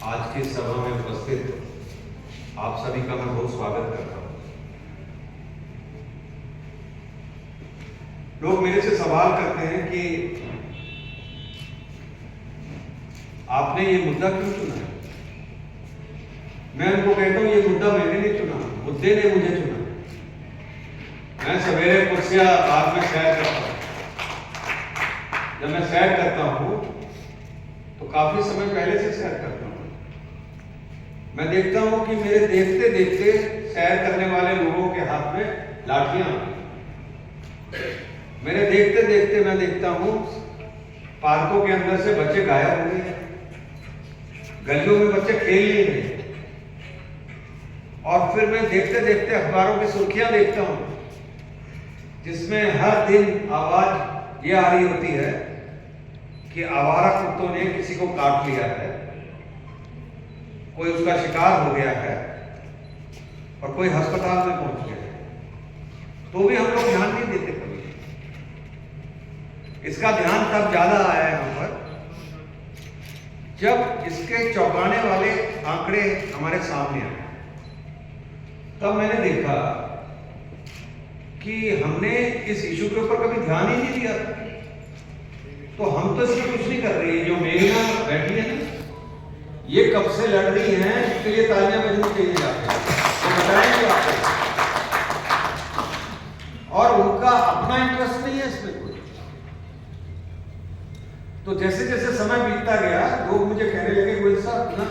आज की सभा में उपस्थित आप सभी का मैं बहुत स्वागत करता हूं। लोग मेरे से सवाल करते हैं कि आपने ये मुद्दा क्यों चुना है। मैं उनको कहता हूं ये मुद्दा मैंने नहीं चुना, मुद्दे ने मुझे चुना। मैं सवेरे कुर्सिया बाद में सैर करता हूं। जब मैं सैर करता हूं तो काफी समय पहले से सैर करता हूं। मैं देखता हूं कि मेरे देखते देखते सैर करने वाले लोगों के हाथ में लाठियां, मेरे देखते देखते मैं देखता हूं पार्कों के अंदर से बच्चे गायब हो गए, गलियों में बच्चे खेल नहीं रहे। और फिर मैं देखते देखते अखबारों की सुर्खियां देखता हूं जिसमें हर दिन आवाज ये आ रही होती है कि आवारा कुत्तों ने किसी को काट लिया है, कोई उसका शिकार हो गया है और कोई अस्पताल में पहुंच गया है। तो भी हम लोग ध्यान नहीं देते कभी। इसका ध्यान तब ज्यादा आया यहां पर जब इसके चौंकाने वाले आंकड़े हमारे सामने आए। तब मैंने देखा कि हमने इस इशू के ऊपर कभी ध्यान ही नहीं दिया। तो हम तो इसमें कुछ नहीं कर रहे हैं। जो मेघना बैठी है ना, ये कब से लड़ रही हैं, इसके लिए तालियां बजनी चाहिए जाके, वो बताएंगे आपको। और उनका अपना इंटरेस्ट नहीं है इसमें कोई। तो जैसे जैसे समय बीतता गया लोग मुझे कहने लगे गोयल साहब ना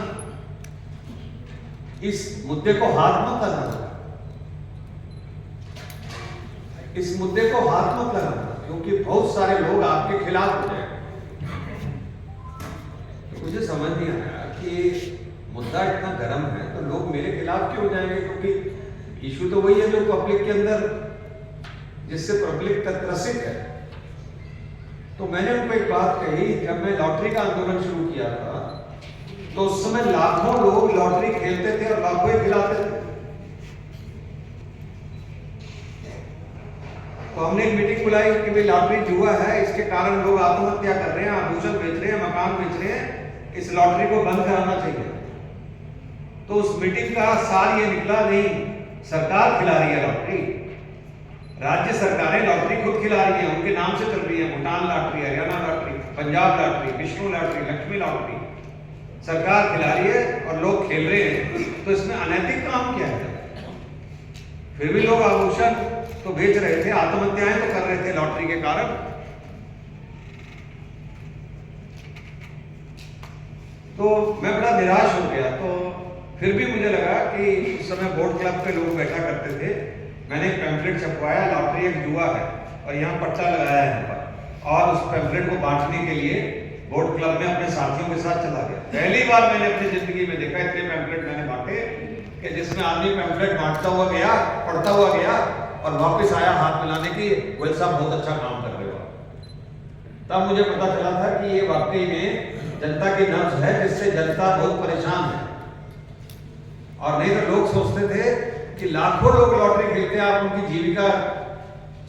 इस मुद्दे को हाथ मत लगाना, इस मुद्दे को हाथ मत लगाना, क्योंकि बहुत सारे लोग आपके खिलाफ हो जाएंगे। तो मुझे समझ नहीं आया कि मुद्दा इतना गर्म है तो लोग मेरे खिलाफ क्यों हो जाएंगे, क्योंकि इशू तो वही है जो पब्लिक के अंदर, जिससे पब्लिक त्रसित है। तो मैंने उनको एक बात कही, जब मैं लॉटरी का आंदोलन शुरू किया था तो उस समय लाखों लोग लॉटरी खेलते थे और लाखों ही खिलाते थे। तो हमने एक मीटिंग बुलाई कि भाई लॉटरी जुआ है, इसके कारण लोग आत्महत्या कर रहे हैं, आभूषण बेच रहे हैं, मकान बेच रहे हैं, इस लॉटरी को बंद कराना चाहिए। तो उस मीटिंग का सार ये निकला, नहीं सरकार खिला रही है लॉटरी, राज्य सरकारें लॉटरी खुद खिला रही है, उनके नाम से चल रही है। Bhutan lottery, Haryana lottery, Punjab lottery, Vishnu lottery, Lakshmi lottery, सरकार खिला रही है और लोग खेल रहे हैं। तो इसमें अनैतिक काम क्या है? फिर भी लोग आभूषण तो बेच रहे थे, आत्महत्याएं तो कर रहे थे लॉटरी के कारण। तो मैं बड़ा निराश हो गया। तो फिर भी मुझे लगा कि उस समय बोर्ड क्लब पे लोग बैठा करते थे। मैंने एक पैम्फलेट छपवाया, लॉटरी एक जुआ है, और यहाँ पट्टा लगाया है यहाँ पर, और उस पैम्फलेट को बांटने के लिए बोर्ड क्लब में अपने साथियों के साथ चला गया। पहली बार मैंने अपनी जिंदगी में देखा इतने पैम्फलेट मैंने बांटे कि जिसमें आदमी पैम्फलेट बांटता हुआ गया, पढ़ता हुआ गया और वापस आया हाथ मिलाने की, गोयल साहब बहुत अच्छा काम कर रहे हो। तब मुझे पता चला था कि ये वाकई में जनता की नब्ज है, जिससे जनता बहुत परेशान है। और नहीं तो लोग सोचते थे कि लाखों लोग लॉटरी खेलते हैं, आप उनकी जीविका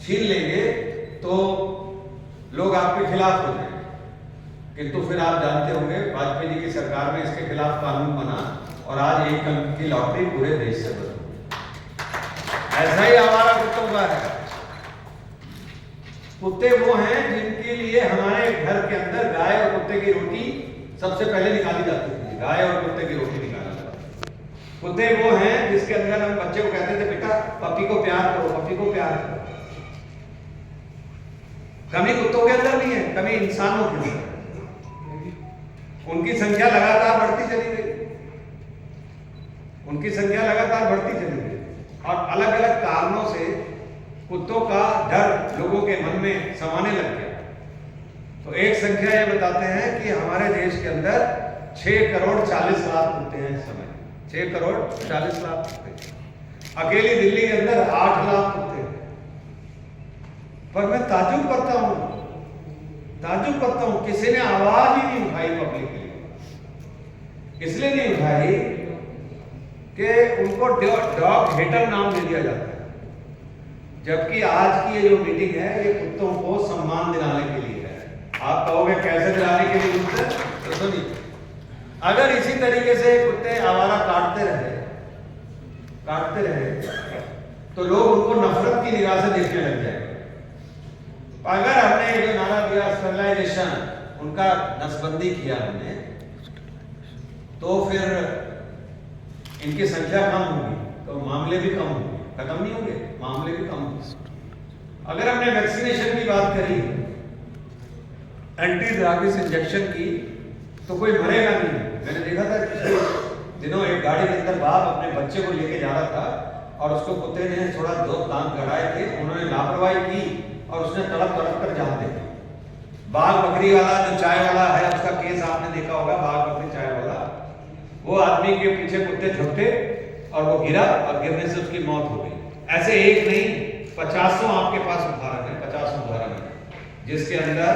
छीन लेंगे तो लोग आपके खिलाफ हो जाएंगे। किंतु फिर आप जानते होंगे वाजपेयी जी की सरकार में इसके खिलाफ कानून बना और आज एक अंक की लॉटरी पूरे देश से बनी। ऐसा ही आवारा कुत्तों का है। कुत्ते वो हैं जिनके लिए हमारे घर के अंदर गाय और कुत्ते की रोटी सबसे पहले निकाली जाती थी। गाय और कुत्ते की रोटी निकाला जाता है। कुत्ते वो हैं जिसके अंदर हम बच्चे को कहते थे बेटा पपी को प्यार करो, पपी को प्यार करो। कमी कुत्तों के अंदर नहीं है, कमी इंसानों के अंदर। उनकी संख्या लगातार बढ़ती चली गई, उनकी संख्या लगातार बढ़ती चली गई और अलग अलग कारणों से कुत्तों का डर लोगों के मन में समाने लग गया। तो एक संख्या ये बताते हैं कि हमारे देश के अंदर 6 करोड़ 40 लाख कुत्ते हैं इस समय। 6 करोड़ 40 लाख कुत्ते। अकेली दिल्ली के अंदर 8 लाख कुत्ते हैं। पर मैं ताज्जुब करता हूं किसी ने आवाज ही नहीं उठाई पब्लिक के लिए। इसलिए नहीं उठाई कि उनको डॉग हेटर नाम दे दिया जाता है, जबकि आज की ये जो मीटिंग है ये कुत्तों को सम्मान दिलाने के लिए है। आप कहोगे कैसे दिलाने के लिए? तो सुनिए, अगर इसी तरीके से कुत्ते आवारा काटते रहे तो लोग उनको नफरत की निगाह से देखने लग जाएंगे। अगर हमने जो नारा दिया स्टरलाइजेशन, उनका नसबंदी किया हमने, तो फिर इनकी संख्या कम होगी तो मामले भी कम होंगे, खत्म नहीं होंगे, मामले भी कम होंगे। अगर हमने वैक्सीनेशन की बात करी, एंटी रेबीज इंजेक्शन की, तो कोई मरेगा नहीं। मैंने देखा था पिछले दिनों एक गाड़ी के अंदर बाप अपने बच्चे को लेके जा रहा था और उसको कुत्ते ने थोड़ा दो दांत गड़ाए थे, उन्होंने लापरवाही की और उसने तड़प कर जान दे दी। बाघ बकरी वाला जो चाय वाला है, उसका केस आपने देखा होगा, बाघ बकरी चाय वाला, वो आदमी के पीछे कुत्ते झपटे और वो गिरा और गिरने से उसकी मौत हो गई। ऐसे एक नहीं 50 आपके पास उदाहरण है, 50 उदाहरण है जिसके अंदर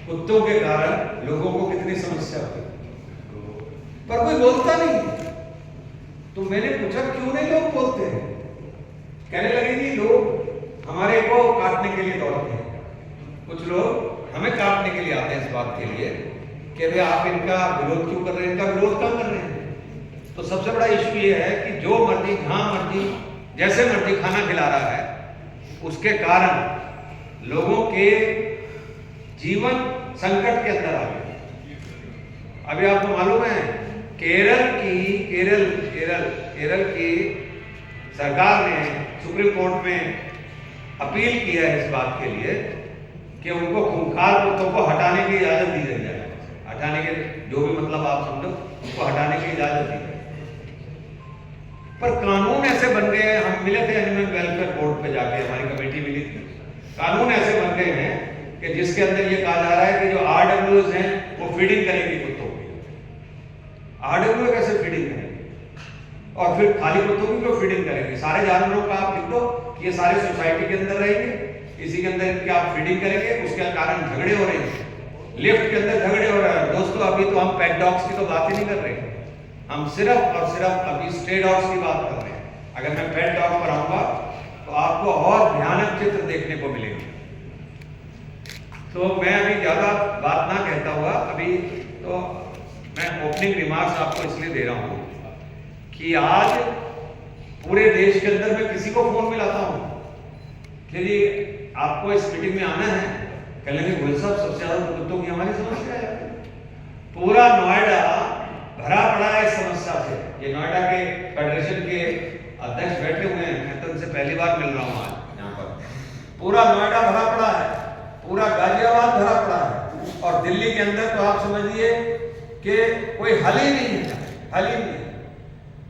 कुत्तों के कारण लोगों को कितनी समस्या हुई, पर कोई बोलता नहीं। तो मैंने पूछा क्यों नहीं लोग बोलते हैं? कहने लगे कि लोग हमारे को काटने के लिए दौड़ते हैं, कुछ लोग हमें काटने के लिए आते हैं इस बात के लिए कि भाई आप इनका विरोध क्यों कर रहे हैं, इनका विरोध क्यों कर रहे हैं। तो सबसे बड़ा इश्यू ये है कि जो मर्जी जहां मर्जी जैसे मर्जी खाना खिला रहा है, उसके कारण लोगों के जीवन संकट के अंदर आ गए। अभी आपको मालूम है केरल की सरकार ने सुप्रीम कोर्ट में अपील की है इस बात के लिए कि उनको खूंखार कुत्तों को हटाने की इजाजत दी जाए, हटाने के जो भी मतलब आप समझो, उसको हटाने की इजाजत दी जाए। पर कानून ऐसे बन गए हैं, हम मिले थे एनिमल वेलफेयर बोर्ड पे जाके, हमारी कमेटी मिली थी, कानून ऐसे बन गए हैं कि जिसके अंदर ये कहा जा रहा है कि जो RWs हैं वो फीडिंग करेंगे कुत्तों की। RW कैसे फीडिंग करेंगे? और फिर खाली कुत्तों की क्यों फीडिंग करेंगे? सारे जानवरों का आप लिख दो कि ये सारे सोसाइटी के अंदर रहेंगे, इसी के अंदर इनके आप फीडिंग करेंगे, उसके कारण झगड़े हो रहे हैं, लिफ्ट के अंदर झगड़े हो रहे हैं। दोस्तों अभी तो हम पेट डॉग्स की तो बात ही नहीं कर रहे, हम सिर्फ और सिर्फ अभी स्ट्रे डॉग्स की बात कर रहे हैं। अगर मैं पेट डॉग पर आऊंगा तो आपको और भयानक चित्र देखने को मिलेंगे। तो मैं अभी ज्यादा बात ना कहता हुआ, अभी तो मैं ओपनिंग रिमार्क्स आपको इसलिए दे रहा हूं कि आज पूरे देश के अंदर मैं किसी को फोन मिलाता हूं कि जी आपको इस मीटिंग में आना है, कह लेंगे गोयल साहब सबसे ज्यादा कुत्तों की हमारी समस्या है। पूरा नोएडा भरा पड़ा है इस समस्या से। ये नोएडा के फेडरेशन के अध्यक्ष बैठे हुए हैं, मैं तो उनसे पहली बार मिल रहा हूं आज यहाँ पर। पूरा नोएडा भरा पड़ा है, पूरा गाजियाबाद भरा पड़ा है, और दिल्ली के अंदर तो आप समझिए कि कोई हल ही नहीं है, हल ही नहीं।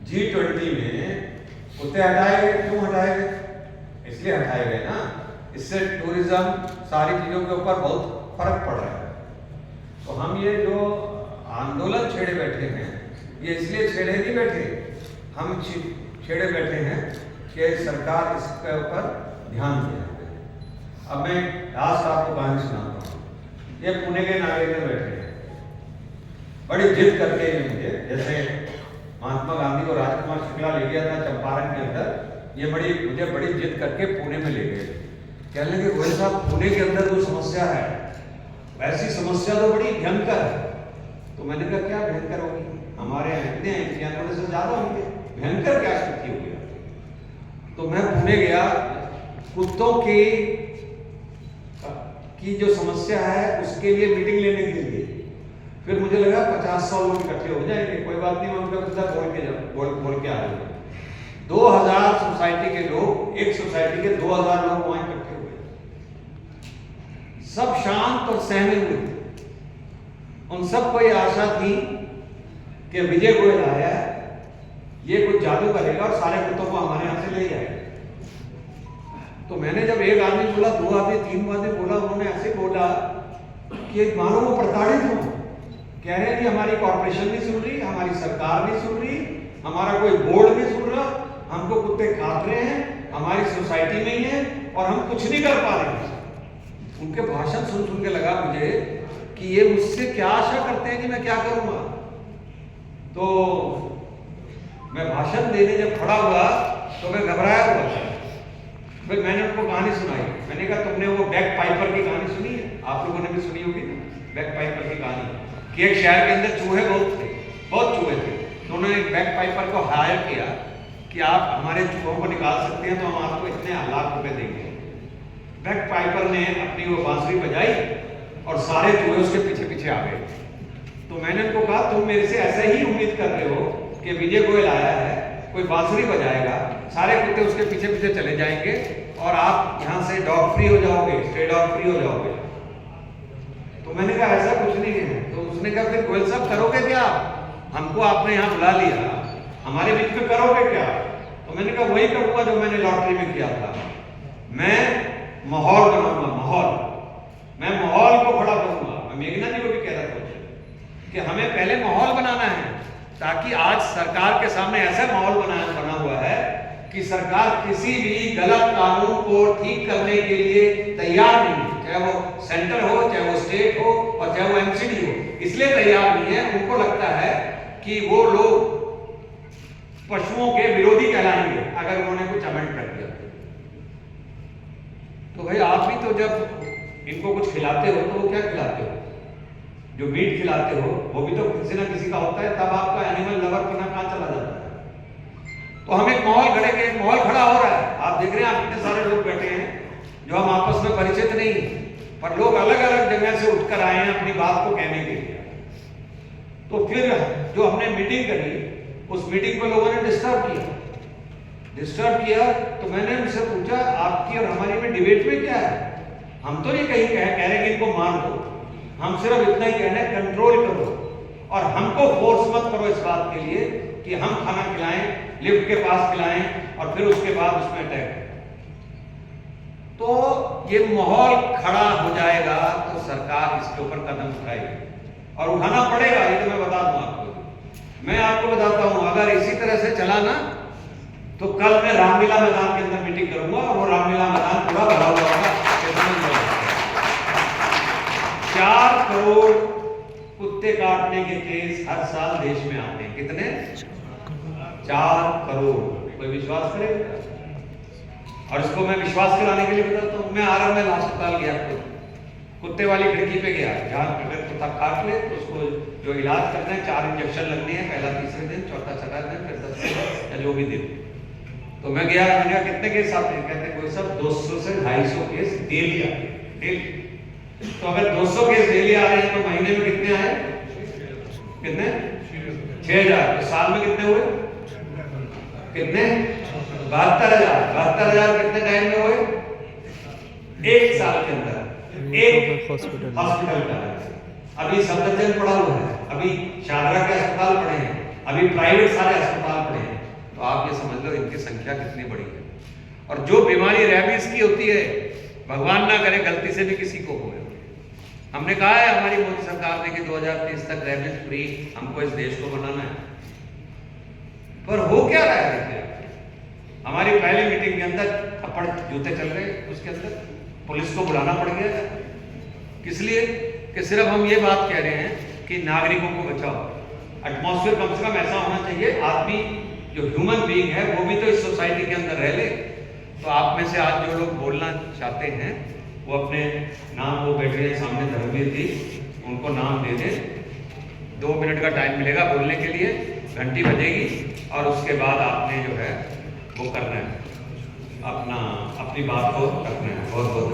G20 में कुत्ते हटाए गए, क्यों हटाए गए? इसलिए हटाए गए ना, इससे टूरिज्म सारी चीजों के ऊपर बहुत फर्क पड़ रहा है। तो हम ये जो आंदोलन छेड़े बैठे हैं, ये इसलिए छेड़े नहीं बैठे, हम छेड़े बैठे हैं कि सरकार इसके ऊपर ध्यान दे। अब मैं लास्ट आपको कहानी सुनाता हूँ। ये पुणे के नागरिक बैठे हैं, बड़ी जिद करके मुझे, जैसे महात्मा गांधी को राजकुमार शुक्ला ले गया था चंपारण के अंदर, ये मुझे बड़ी जिद करके पुणे में ले गए। कहने लगे गोयल साहब पुणे के अंदर जो समस्या है, वैसी समस्या तो बड़ी भयंकर है। तो मैंने कहा क्या भयंकर होगी? हमारे यहाँ इतने हैं, थोड़े से ज्यादा होंगे, भयंकर क्या स्थिति होगी? तो मैं पुणे गया, कुत्तों की जो समस्या है उसके लिए मीटिंग लेने के लिए। फिर मुझे लगा 50-100 लोग इकट्ठे हो जाएंगे, कोई बात नहीं, मैं उनका कुछ बोल के आ रहा। 2000 सोसाइटी के लोग, एक सोसाइटी के 2000 लोग वहां इकट्ठे हुए, सब शांत और सहमे हुए। उन सबको ये आशा थी कि विजय गोयल आया, ये कुछ जादू करेगा और सारे कुत्तों को हमारे यहां से ले जाएगा। तो मैंने जब एक आदमी बोला, 2 आदमी, 3 आदमी बोला, उन्होंने ऐसे बोला कि मानो वो प्रताड़ित हो, कह रहे हैं कि हमारी कॉर्पोरेशन नहीं सुन रही, हमारी सरकार नहीं सुन रही, हमारा कोई बोर्ड नहीं सुन रहा, हमको कुत्ते काट रहे हैं, हमारी सोसाइटी में ही है और हम कुछ नहीं कर पा रहे। उनके भाषण सुन के लगा मुझे कि ये मुझसे क्या आशा करते हैं कि मैं क्या करूंगा। तो मैं भाषण देने जब खड़ा हुआ तो मैं घबराया हुआ था। फिर मैंने उनको कहानी सुनाई, मैंने कहा तुमने वो बैक पाइपर की कहानी सुनी है? आप लोगों ने भी सुनी होगी ना, बैक पाइपर की कहानी। कि एक शहर के अंदर चूहे बहुत चूहे थे, तो उन्होंने एक बैक पाइपर को हायर किया कि आप हमारे चूहों को निकाल सकते हैं तो हम आपको इतने लाख रुपए देंगे। बैक पाइपर ने अपनी वो बांसुरी बजाई और सारे चूहे उसके पीछे पीछे आ गए। तो मैंने उनको कहा तुम मेरे से ऐसा ही उम्मीद कर रहे हो कि विजय गोयल आया है, कोई बांसुरी बजाएगा, सारे कुत्ते उसके पीछे पीछे चले जाएंगे और आप यहाँ से डॉग फ्री हो जाओगे, स्ट्रे डॉग फ्री हो जाओगे। तो मैंने कहा ऐसा कुछ नहीं है। तो उसने कहा फिर गोयल साहब करोगे क्या, हमको आपने यहाँ बुला लिया, हमारे बीच में करोगे क्या? तो मैंने कहा वही करूंगा जो मैंने लॉटरी में किया था, मैं माहौल बनाऊंगा, मैं माहौल को खड़ा करूंगा। मैं मेघना जी को भी कह रहा था कि हमें पहले माहौल बनाना है, ताकि आज सरकार के सामने ऐसा माहौल बना हुआ है कि सरकार किसी भी गलत कानून को ठीक करने के लिए तैयार नहीं है, चाहे वो सेंटर हो, चाहे वो स्टेट हो और चाहे वो एमसीडी हो, इसलिए तैयार नहीं है। उनको लगता है कि वो लोग पशुओं के विरोधी कहलाएंगे अगर उन्होंने कुछ अमेंड कर दिया। तो भाई आप भी तो जब इनको कुछ खिलाते हो तो वो क्या खिलाते हो, जो मीट खिलाते हो वो भी तो किसी ना किसी का होता है, तब आपका एनिमल लवर पना कहां चला जाता है। तो हम एक माहौल खड़ा हो रहा है। आप देख रहे हैं आप इतने सारे लोग बैठे हैं जो हम आपस में परिचित नहीं, पर लोग अलग अलग जगह से उठकर आए हैं अपनी बात को कहने के लिए। तो फिर जो हमने मीटिंग करी, उस मीटिंग को लोगों ने डिस्टर्ब किया। तो मैंने उनसे पूछा आपकी और हमारी में डिबेट में क्या है? हम तो नहीं कहीं कह रहे कि इनको मार दो, हम सिर्फ इतना ही कह रहे हैं कंट्रोल करो और हमको फोर्स मत करो इस बात के लिए कि हम खाना खिलाएं, लिफ्ट के पास खिलाएं और फिर उसके बाद उसमें अटैक करें। तो ये माहौल खड़ा हो जाएगा तो सरकार इसके ऊपर कदम उठाएगी और उठाना पड़ेगा, ये तो मैं बता दूं आपको। मैं आपको बताता हूं अगर इसी तरह से चला ना तो कल मैं रामलीला मैदान के अंदर मीटिंग करूंगा और वो रामलीला मैदान पूरा भरा हुआ होगा। 4 करोड़ कुत्ते काटने के केस हर साल देश में आते हैं। कितने? 4 करोड़। कोई विश्वास करेगा? और इसको मैं विश्वास कराने के लिए बताता हूँ। मैं आरएमएल अस्पताल गया, तो कुत्ते वाली खिड़की पे गया, जहाँ अगर कुत्ता काट ले तो उसको जो इलाज करना है 4 इंजेक्शन लगने हैं, पहला तीसरे दिन, चौथा छठा दिन, फिर 10 दिन या जो भी दिन। तो मैं गया, मैंने कहा कितने केस आते हैं? कहते कोई सब 200 से 250 केस डेली आते हैं, डेली। तो अगर 200 केस डेली आ रहे हैं तो महीने में कितने आए? कितने? 6000। तो साल में कितने हुए? कितने? 72,000 कितने टाइम में हुए? 1 साल के अंदर एक हॉस्पिटल का। अभी सफदरजंग पड़ा हुआ है, अभी शारदा के अस्पताल पड़े हैं, अभी प्राइवेट सारे अस्पताल पड़े हैं। तो आप ये समझ लो इनकी संख्या कितनी बड़ी है। और जो बीमारी रेबीज की होती है, भगवान ना करे गलती से भी किसी को हो, हमने कहा है हमारी मोदी सरकार ने कि 2030 तक रेबीज फ्री हमको इस देश को बनाना है, पर हो क्या रहा है? देखिए हमारी पहली मीटिंग के अंदर थप्पड़ जूते चल रहे, उसके अंदर पुलिस को बुलाना पड़ गया। किस लिए? कि सिर्फ हम ये बात कह रहे हैं कि नागरिकों को बचाओ। एटमॉस्फेयर कम से कम ऐसा होना चाहिए, आदमी जो ह्यूमन बीइंग है वो भी तो इस सोसाइटी के अंदर रह ले। तो आप में से आज जो लोग बोलना चाहते हैं वो अपने नाम, वो बैठे हैं सामने धर्मवीर जी, उनको नाम दे दें। 2 मिनट का टाइम मिलेगा बोलने के लिए, घंटी बजेगी और उसके बाद आपने जो है वो करना है, अपनी बात को रखना है। बहुत बहुत